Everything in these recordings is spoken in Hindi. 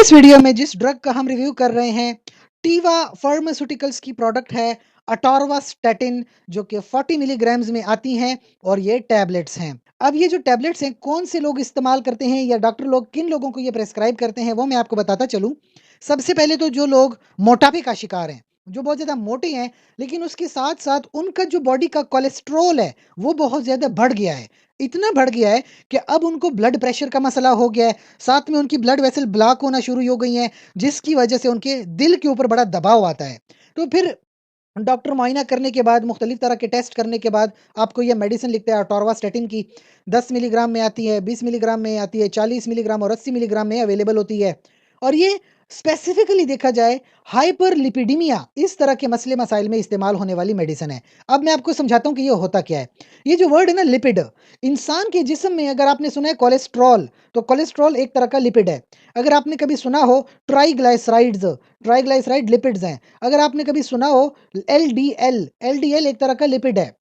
इस वीडियो में जिस ड्रग का हम रिव्यू कर रहे हैं, टीवा फार्मास्यूटिकल्स की प्रोडक्ट है अटोर्वास्टैटिन, जो कि 40 मिलीग्राम्स में आती हैं और ये टैबलेट्स हैं। अब ये जो टैबलेट्स हैं कौन से लोग इस्तेमाल करते हैं या डॉक्टर लोग किन लोगों को ये प्रेस्क्राइब करते हैं, वो मैं आपको बताता चलूँ। सबसे पहले तो जो लोग मोटापे का शिकार हैं, जो बहुत ज़्यादा मोटे हैं, लेकिन उसके साथ साथ उनका जो बॉडी का कोलेस्ट्रॉल है वो बहुत ज़्यादा बढ़ गया है। इतना बढ़ गया है कि अब उनको ब्लड प्रेशर का मसला हो गया है, साथ में उनकी ब्लड वेसल ब्लॉक होना शुरू हो गई हैं, जिसकी वजह से उनके दिल के ऊपर बड़ा दबाव आता है। तो फिर डॉक्टर मुआयना करने के बाद, मुख्तलिफ तरह के टेस्ट करने के बाद आपको ये मेडिसिन लिखता है अटोर्वास्टैटिन की। 10 मिलीग्राम में आती है, 20 मिलीग्राम में आती है, 40 मिलीग्राम और 80 मिलीग्राम में अवेलेबल होती है। और ये स्पेसिफिकली देखा जाए हाइपरलिपिडीमिया, इस तरह के मसले मसाइल में इस्तेमाल होने वाली मेडिसिन है। अब मैं आपको समझाता हूँ कि ये होता क्या है। ये जो वर्ड है ना लिपिड, इंसान के जिस्म में अगर आपने सुना है कोलेस्ट्रॉल, तो कोलेस्ट्रॉल एक तरह का लिपिड है। अगर आपने कभी सुना हो ट्राइग्लाइसराइड्स, ट्राइग्लाइसराइड लिपिड्स हैं। अगर आपने कभी सुना हो एलडीएल, एलडीएल एक तरह का लिपिड है।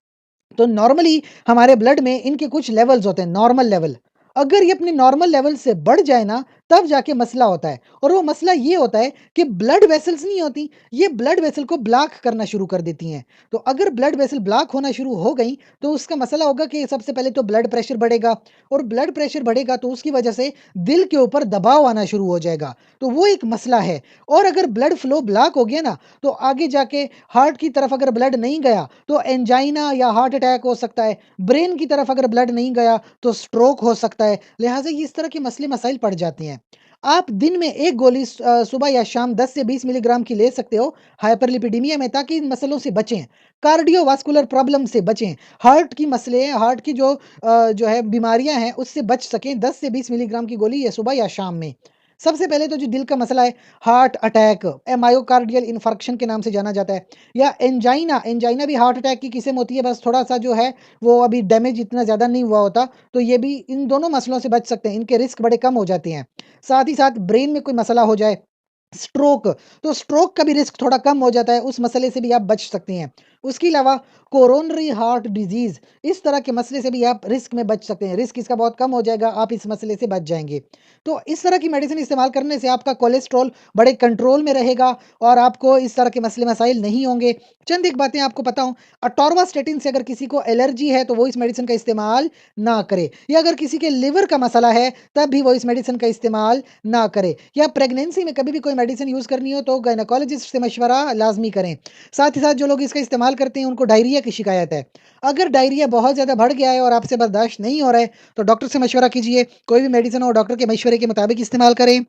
तो नॉर्मली हमारे ब्लड में इनके कुछ लेवल्स होते हैं, नॉर्मल लेवल। अगर ये अपने नॉर्मल लेवल से बढ़ जाए ना, तब जाके मसला होता है। और वो मसला ये होता है कि ब्लड वेसल्स नहीं होती, ये ब्लड वेसल को ब्लॉक करना शुरू कर देती हैं। तो अगर ब्लड वेसल ब्लॉक होना शुरू हो गई, तो उसका मसला होगा कि सबसे पहले तो ब्लड प्रेशर बढ़ेगा, और ब्लड प्रेशर बढ़ेगा तो उसकी वजह से दिल के ऊपर दबाव आना शुरू हो जाएगा। तो वो एक मसला है। और अगर ब्लड फ्लो ब्लॉक हो गया ना, तो आगे जाके हार्ट की तरफ अगर ब्लड नहीं गया तो एंजाइना या हार्ट अटैक हो सकता है। ब्रेन की तरफ अगर ब्लड नहीं गया तो स्ट्रोक हो सकता है। लिहाजा इस तरह के मसले मसाइल पड़ जाते हैं। आप दिन में एक गोली सुबह या शाम 10 से 20 मिलीग्राम की ले सकते हो हाइपरलिपिडीमिया में, ताकि इन मसलों से बचें, कार्डियोवास्कुलर प्रॉब्लम से बचें, हार्ट की मसले, हार्ट की जो है बीमारियां हैं उससे बच सकें। 10 से 20 मिलीग्राम की गोली या सुबह या शाम में। सबसे पहले तो जो दिल का मसला है, हार्ट अटैक, मायोकार्डियल इन्फार्क्शन के नाम से जाना जाता है, या एंजाइना, एंजाइना भी हार्ट अटैक की किस्म होती है, बस थोड़ा सा जो है वो अभी डैमेज इतना ज़्यादा नहीं हुआ होता। तो ये भी, इन दोनों मसलों से बच सकते हैं, इनके रिस्क बड़े कम हो जाते हैं। साथ ही साथ ब्रेन में कोई मसला हो जाए, स्ट्रोक, तो स्ट्रोक का भी रिस्क थोड़ा कम हो जाता है, उस मसले से भी आप बच सकते हैं। उसके अलावा कोरोनरी हार्ट डिजीज, इस तरह के मसले से भी आप रिस्क में बच सकते हैं, रिस्क इसका बहुत कम हो जाएगा, आप इस मसले से बच जाएंगे। तो इस तरह की मेडिसिन इस्तेमाल करने से आपका कोलेस्ट्रॉल बड़े कंट्रोल में रहेगा और आपको इस तरह के मसले मसाइल नहीं होंगे। चंद एक बातें आपको बताऊं, अटोर्वास्टैटिन से अगर किसी को एलर्जी है तो वो इस मेडिसिन का इस्तेमाल ना करे, या अगर किसी के लिवर का मसला है तब भी वो इस मेडिसिन का इस्तेमाल ना करे, या प्रेगनेंसी में कभी भी कोई मेडिसिन यूज़ करनी हो तो गायनेकोलॉजिस्ट से मशवरा लाजमी करें। साथ ही साथ जो लोग इसका इस्तेमाल करते हैं उनको डायरिया की शिकायत है, अगर डायरिया बहुत ज़्यादा बढ़ गया है और आपसे बर्दाश्त नहीं हो रहा है तो डॉक्टर से मशवरा कीजिए। कोई भी मेडिसिन हो डॉक्टर के मशवरे के मुताबिक इस्तेमाल करें।